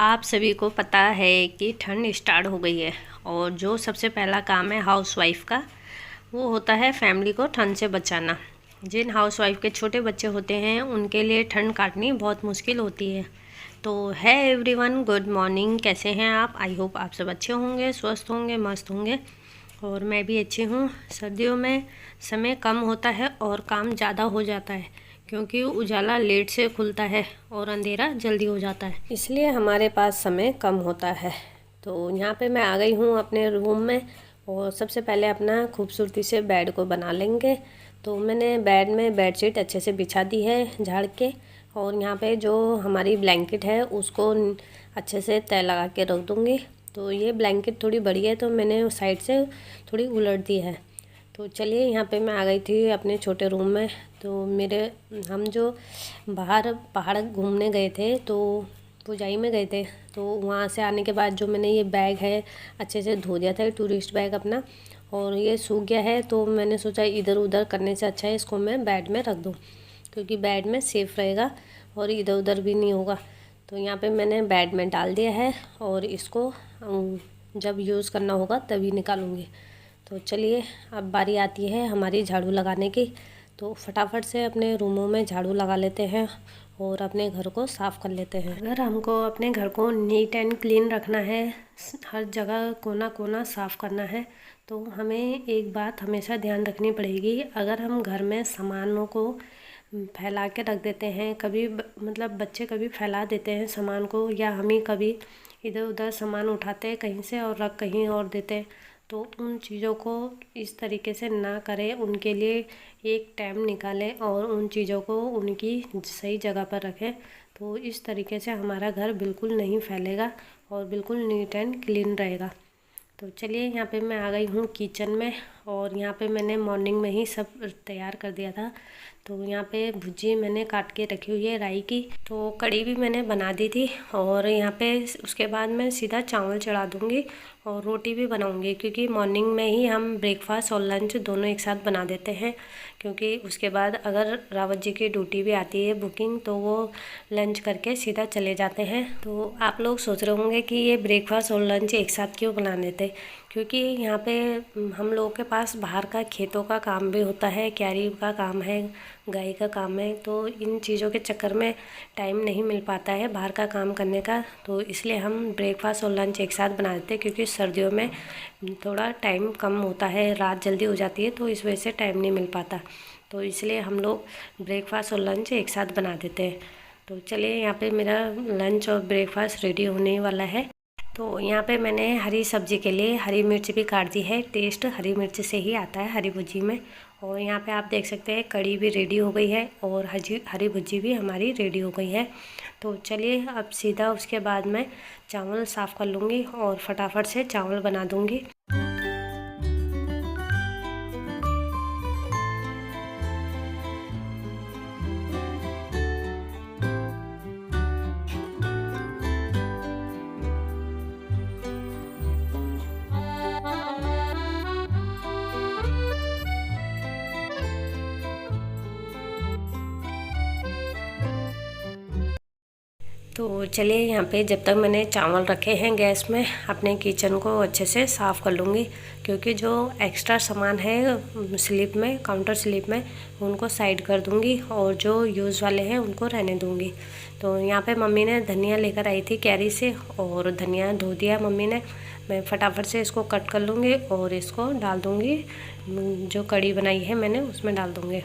आप सभी को पता है कि ठंड स्टार्ट हो गई है और जो सबसे पहला काम है हाउसवाइफ का वो होता है फैमिली को ठंड से बचाना। जिन हाउसवाइफ के छोटे बच्चे होते हैं उनके लिए ठंड काटनी बहुत मुश्किल होती है। तो है एवरीवन, गुड मॉर्निंग। कैसे हैं आप? आई होप आप सब अच्छे होंगे, स्वस्थ होंगे, मस्त होंगे। और मैं भी अच्छी हूँ। सर्दियों में समय कम होता है और काम ज़्यादा हो जाता है क्योंकि उजाला लेट से खुलता है और अंधेरा जल्दी हो जाता है, इसलिए हमारे पास समय कम होता है। तो यहाँ पे मैं आ गई हूँ अपने रूम में और सबसे पहले अपना खूबसूरती से बेड को बना लेंगे। तो मैंने बेड में बेडशीट अच्छे से बिछा दी है झाड़ के, और यहाँ पे जो हमारी ब्लैंकेट है उसको अच्छे से तय लगा के रख दूँगी। तो ये ब्लैंकेट थोड़ी बड़ी है तो मैंने उस साइड से थोड़ी उलट दी है। तो चलिए, यहाँ पे मैं आ गई थी अपने छोटे रूम में। तो हम जो बाहर पहाड़ घूमने गए थे तो पुजाई में गए थे, तो वहाँ से आने के बाद जो मैंने ये बैग है अच्छे से धो दिया था, टूरिस्ट बैग अपना, और ये सूख गया है। तो मैंने सोचा इधर उधर करने से अच्छा है इसको मैं बेड में रख दूँ, क्योंकि बेड में सेफ़ रहेगा और इधर उधर भी नहीं होगा। तो यहाँ पे मैंने बेड में डाल दिया है और इसको जब यूज़ करना होगा तभी निकालूंगी। तो चलिए, अब बारी आती है हमारी झाड़ू लगाने की। तो फटाफट से अपने रूमों में झाड़ू लगा लेते हैं और अपने घर को साफ़ कर लेते हैं। अगर हमको अपने घर को नीट एंड क्लीन रखना है, हर जगह कोना कोना साफ़ करना है, तो हमें एक बात हमेशा ध्यान रखनी पड़ेगी। अगर हम घर में सामानों को फैला के रख देते हैं, कभी मतलब बच्चे कभी फैला देते हैं सामान को, या हम ही कभी इधर उधर सामान उठाते हैं कहीं से और रख कहीं और देते हैं, तो उन चीज़ों को इस तरीके से ना करें। उनके लिए एक टाइम निकालें और उन चीज़ों को उनकी सही जगह पर रखें। तो इस तरीके से हमारा घर बिल्कुल नहीं फैलेगा और बिल्कुल नीट एंड क्लीन रहेगा। तो चलिए, यहाँ पे मैं आ गई हूँ किचन में, और यहाँ पे मैंने मॉर्निंग में ही सब तैयार कर दिया था। तो यहाँ पे भुजी मैंने काट के रखी हुई है राई की, तो कड़ी भी मैंने बना दी थी। और यहाँ पे उसके बाद मैं सीधा चावल चढ़ा दूँगी और रोटी भी बनाऊँगी, क्योंकि मॉर्निंग में ही हम ब्रेकफास्ट और लंच दोनों एक साथ बना देते हैं। क्योंकि उसके बाद अगर रावत जी की ड्यूटी भी आती है बुकिंग, तो वो लंच करके सीधा चले जाते हैं। तो आप लोग सोच रहे होंगे कि ये ब्रेकफास्ट और लंच एक साथ क्यों बना देते, क्योंकि यहाँ पे हम लोगों के पास बाहर का खेतों का काम भी होता है, क्यारी का काम है, गाय का काम है। तो इन चीज़ों के चक्कर में टाइम नहीं मिल पाता है बाहर का काम करने का। तो इसलिए हम ब्रेकफास्ट और लंच एक साथ बना देते हैं, क्योंकि सर्दियों में थोड़ा टाइम कम होता है, रात जल्दी हो जाती है, तो इस वजह से टाइम नहीं मिल पाता। तो इसलिए हम लोग ब्रेकफास्ट और लंच एक साथ बना देते हैं। तो चलिए, यहाँ पे मेरा लंच और ब्रेकफास्ट रेडी होने वाला है। तो यहाँ पे मैंने हरी सब्ज़ी के लिए हरी मिर्च भी काट दी है। टेस्ट हरी मिर्च से ही आता है हरी भुजी में। और यहाँ पे आप देख सकते हैं कड़ी भी रेडी हो गई है और हरी भुजी भी हमारी रेडी हो गई है। तो चलिए, अब सीधा उसके बाद मैं चावल साफ़ कर लूँगी और फटाफट से चावल बना दूँगी। तो चलिए, यहाँ पे जब तक मैंने चावल रखे हैं गैस में, अपने किचन को अच्छे से साफ़ कर लूँगी, क्योंकि जो एक्स्ट्रा सामान है स्लिप में, काउंटर स्लिप में, उनको साइड कर दूँगी और जो यूज़ वाले हैं उनको रहने दूँगी। तो यहाँ पे मम्मी ने धनिया लेकर आई थी कैरी से, और धनिया धो दिया मम्मी ने। मैं फटाफट से इसको कट कर लूँगी और इसको डाल दूँगी, जो कड़ी बनाई है मैंने उसमें डाल दूँगी,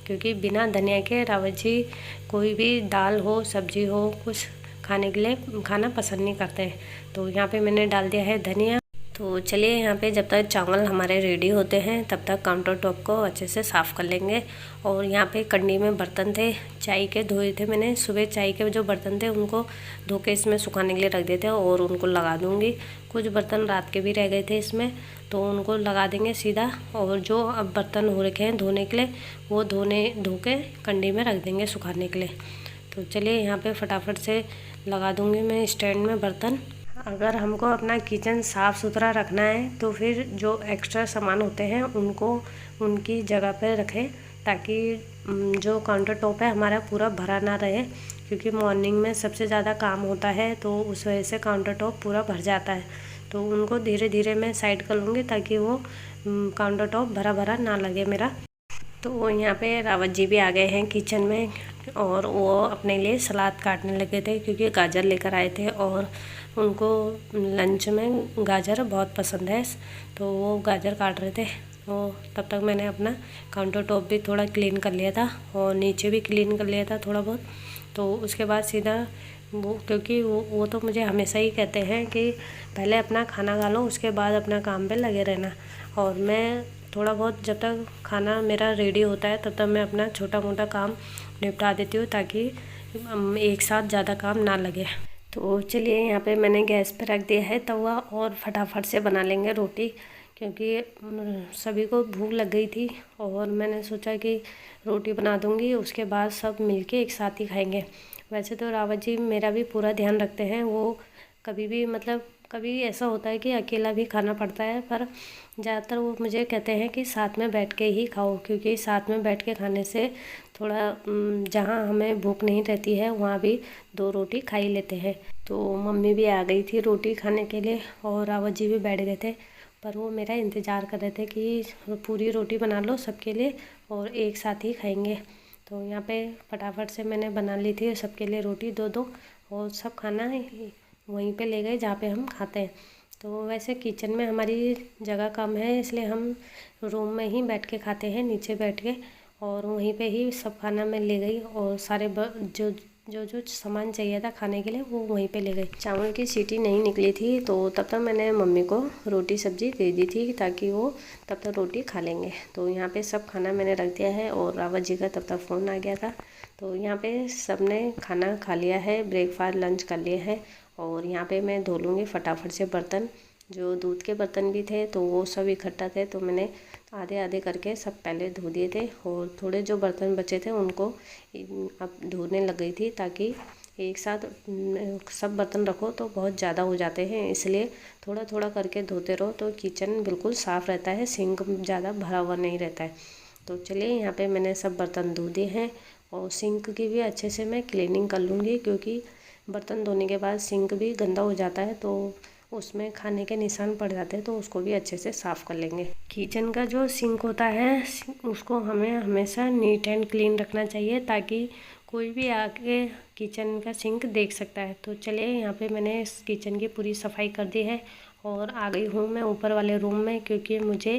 क्योंकि बिना धनिया के रावत जी कोई भी दाल हो, सब्जी हो, कुछ खाने के लिए खाना पसंद नहीं करते हैं। तो यहाँ पे मैंने डाल दिया है धनिया। तो चलिए, यहाँ पे जब तक चावल हमारे रेडी होते हैं तब तक काउंटर टॉप को अच्छे से साफ़ कर लेंगे। और यहाँ पे कंडी में बर्तन थे चाय के, धोए थे मैंने सुबह। चाय के जो बर्तन थे उनको धो के इसमें सुखाने के लिए रख देते हैं और उनको लगा दूँगी। कुछ बर्तन रात के भी रह गए थे इसमें, तो उनको लगा देंगे सीधा। और जो अब बर्तन हो रखे हैं धोने के लिए, वो धो के कंडी में रख देंगे सुखाने के लिए। तो चलिए, यहाँ पे फटाफट से लगा दूँगी मैं स्टैंड में बर्तन। अगर हमको अपना किचन साफ़ सुथरा रखना है तो फिर जो एक्स्ट्रा सामान होते हैं उनको उनकी जगह पर रखें, ताकि जो काउंटर टॉप है हमारा पूरा भरा ना रहे, क्योंकि मॉर्निंग में सबसे ज़्यादा काम होता है, तो उस वजह से काउंटर टॉप पूरा भर जाता है। तो उनको धीरे धीरे मैं साइड कर लूँगी ताकि वो काउंटर टॉप भरा भरा ना लगे मेरा। तो यहाँ पे रावत जी भी आ गए हैं किचन में, और वो अपने लिए सलाद काटने लगे थे क्योंकि गाजर लेकर आए थे और उनको लंच में गाजर बहुत पसंद है, तो वो गाजर काट रहे थे। तो तब तक मैंने अपना काउंटर टॉप भी थोड़ा क्लीन कर लिया था और नीचे भी क्लीन कर लिया था थोड़ा बहुत। तो उसके बाद सीधा वो, क्योंकि वो तो मुझे हमेशा ही कहते हैं कि पहले अपना खाना खा लो, उसके बाद अपना काम पे लगे रहना। और मैं थोड़ा बहुत जब तक खाना मेरा रेडी होता है तब तक मैं अपना छोटा मोटा काम निपटा देती हूँ ताकि एक साथ ज़्यादा काम ना लगे। तो चलिए यहाँ पे मैंने गैस पे रख दिया है तवा और फटाफट से बना लेंगे रोटी, क्योंकि सभी को भूख लग गई थी और मैंने सोचा कि रोटी बना दूँगी, उसके बाद सब मिलके एक साथ ही खाएंगे। वैसे तो रावत जी मेरा भी पूरा ध्यान रखते हैं, वो कभी भी मतलब कभी ऐसा होता है कि अकेला भी खाना पड़ता है, पर ज़्यादातर वो मुझे कहते हैं कि साथ में बैठ के ही खाओ, क्योंकि साथ में बैठ के खाने से थोड़ा जहाँ हमें भूख नहीं रहती है वहाँ भी 2 रोटी खा ही लेते हैं। तो मम्मी भी आ गई थी रोटी खाने के लिए और रावत जी भी बैठ गए थे, पर वो मेरा इंतज़ार कर रहे थे कि पूरी रोटी बना लो सबके लिए और एक साथ ही खाएंगे। तो यहाँ पे फटाफट से मैंने बना ली थी सबके लिए रोटी 2-2, और सब खाना वहीं पे ले गए जहाँ पे हम खाते हैं। तो वैसे किचन में हमारी जगह कम है, इसलिए हम रूम में ही बैठ के खाते हैं, नीचे बैठ के, और वहीं पे ही सब खाना मैं ले गई और सारे जो सामान चाहिए था खाने के लिए वो वहीं पे ले गई। चावल की सीटी नहीं निकली थी, तो तब तक मैंने मम्मी को रोटी सब्जी दे दी थी ताकि वो तब तक रोटी खा लेंगे। तो यहाँ पे सब खाना मैंने रख दिया है और रावत जी का तब तक फ़ोन आ गया था। तो यहाँ पे सब ने खाना खा लिया है, ब्रेकफास्ट लंच कर लिया है, और यहाँ पे मैं धो लूँगी फटाफट से बर्तन। जो दूध के बर्तन भी थे तो वो सब इकट्ठा थे, तो मैंने आधे आधे करके सब पहले धो दिए थे, और थोड़े जो बर्तन बचे थे उनको अब धोने लग गई थी, ताकि एक साथ सब बर्तन रखो तो बहुत ज़्यादा हो जाते हैं, इसलिए थोड़ा थोड़ा करके धोते रहो तो किचन बिल्कुल साफ़ रहता है, सिंक ज़्यादा भरा हुआ नहीं रहता है। तो चलिए यहाँ पे मैंने सब बर्तन धो दिए हैं, और सिंक की भी अच्छे से मैं क्लीनिंग कर लूँगी, क्योंकि बर्तन धोने के बाद सिंक भी गंदा हो जाता है तो उसमें खाने के निशान पड़ जाते हैं, तो उसको भी अच्छे से साफ़ कर लेंगे। किचन का जो सिंक होता है उसको हमें हमेशा नीट एंड क्लीन रखना चाहिए, ताकि कोई भी आके किचन का सिंक देख सकता है। तो चलिए यहाँ पे मैंने इस किचन की पूरी सफाई कर दी है और आ गई हूँ मैं ऊपर वाले रूम में, क्योंकि मुझे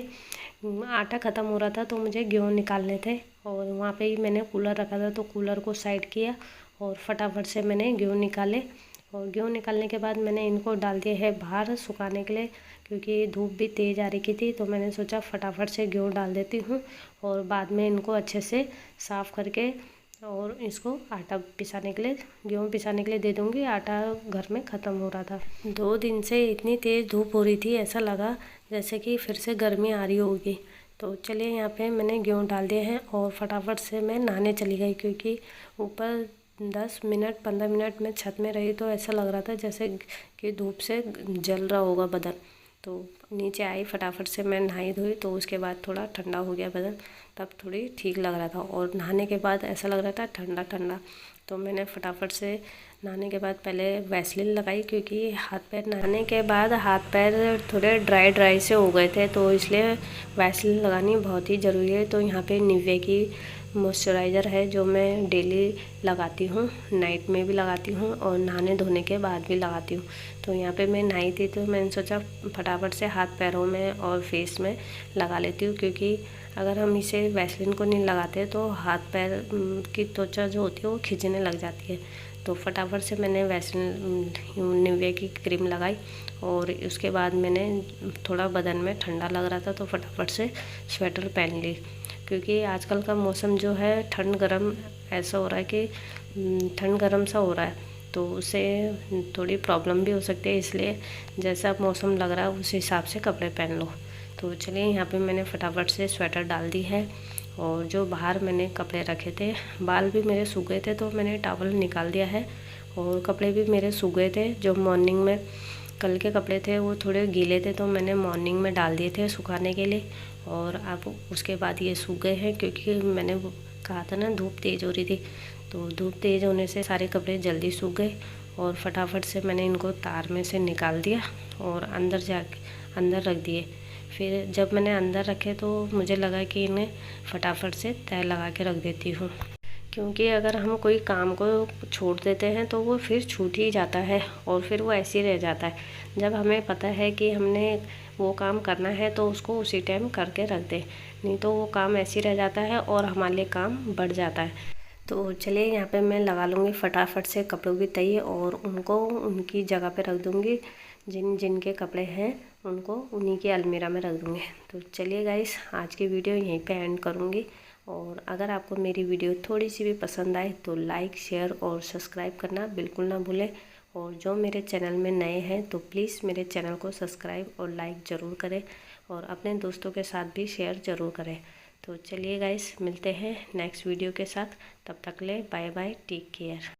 आटा ख़त्म हो रहा था तो मुझे गेहूँ निकालने थे, और वहाँ पे ही मैंने कूलर रखा था तो कूलर को साइड किया और फटाफट से मैंने गेहूँ निकाले। और गेहूँ निकालने के बाद मैंने इनको डाल दिया है बाहर सुखाने के लिए, क्योंकि धूप भी तेज़ आ रही थी, तो मैंने सोचा फटाफट से गेहूँ डाल देती हूँ और बाद में इनको अच्छे से साफ़ करके और इसको आटा पिसाने के लिए, गेहूँ पिसाने के लिए दे दूँगी। आटा घर में ख़त्म हो रहा था। 2 दिन से इतनी तेज़ धूप हो रही थी, ऐसा लगा जैसे कि फिर से गर्मी आ रही होगी। तो चलिए यहाँ पे मैंने गेहूँ डाल दिए हैं और फटाफट से मैं नहाने चली गई, क्योंकि ऊपर 10 मिनट 15 मिनट में छत में रही तो ऐसा लग रहा था जैसे कि धूप से जल रहा होगा बदन। तो नीचे आई, फटाफट से मैं नहाई धोई, तो उसके बाद थोड़ा ठंडा हो गया बदन, तब थोड़ी ठीक लग रहा था। और नहाने के बाद ऐसा लग रहा था ठंडा ठंडा, तो मैंने फटाफट से नहाने के बाद पहले वैसलीन लगाई, क्योंकि हाथ पैर नहाने के बाद हाथ पैर थोड़े ड्राई से हो गए थे, तो इसलिए वैसलीन लगानी बहुत ही ज़रूरी है। तो यहाँ पे निविया की मॉइस्चराइज़र है जो मैं डेली लगाती हूँ, नाइट में भी लगाती हूँ और नहाने धोने के बाद भी लगाती हूँ। तो यहाँ पे मैं नहाई थी तो मैंने सोचा फटाफट से हाथ पैरों में और फेस में लगा लेती हूँ, क्योंकि अगर हम इसे वैसलीन को नहीं लगाते तो हाथ पैर की त्वचा जो होती है वो खिंचने लग जाती है। तो फटाफट से मैंने वैसलीन निविया की क्रीम लगाई, और उसके बाद मैंने थोड़ा बदन में ठंडा लग रहा था तो फटाफट से स्वेटर पहन ली, क्योंकि आजकल का मौसम जो है ठंड गर्म ऐसा हो रहा है कि ठंड गर्म सा हो रहा है, तो उससे थोड़ी प्रॉब्लम भी हो सकती है, इसलिए जैसा मौसम लग रहा है उस हिसाब से कपड़े पहन लो। तो चलिए यहाँ पे मैंने फटाफट से स्वेटर डाल दी है, और जो बाहर मैंने कपड़े रखे थे, बाल भी मेरे सूख गए थे तो मैंने टॉवल निकाल दिया है, और कपड़े भी मेरे सूख गए थे। जो मॉर्निंग में कल के कपड़े थे वो थोड़े गीले थे तो मैंने मॉर्निंग में डाल दिए थे सुखाने के लिए, और अब उसके बाद ये सूख गए हैं, क्योंकि मैंने कहा था ना धूप तेज़ हो रही थी। तो धूप तेज़ होने से सारे कपड़े जल्दी सूख गए और फटाफट से मैंने इनको तार में से निकाल दिया और अंदर रख दिए। फिर जब मैंने अंदर रखे तो मुझे लगा कि इन्हें फटाफट से तय लगा के रख देती हूँ, क्योंकि अगर हम कोई काम को छोड़ देते हैं तो वो फिर छूट ही जाता है और फिर वो ऐसे ही रह जाता है। जब हमें पता है कि हमने वो काम करना है तो उसको उसी टाइम करके रख दें, नहीं तो वो काम ऐसे ही रह जाता है और हमारे लिए काम बढ़ जाता है। तो चलिए यहाँ पे मैं लगा लूँगी फटाफट से कपड़ों की तय और उनको उनकी जगह पे रख दूँगी। जिनके कपड़े हैं उनको उन्हीं की अलमीरा में रख दूँगी। तो चलिए गाइस, आज की वीडियो यहीं पे एंड करूँगी। और अगर आपको मेरी वीडियो थोड़ी सी भी पसंद आए तो लाइक, शेयर और सब्सक्राइब करना बिल्कुल ना भूलें। और जो मेरे चैनल में नए हैं तो प्लीज़ मेरे चैनल को सब्सक्राइब और लाइक ज़रूर करें और अपने दोस्तों के साथ भी शेयर ज़रूर करें। तो चलिए गाइस, मिलते हैं नेक्स्ट वीडियो के साथ। तब तक ले बाय बाय, टेक केयर।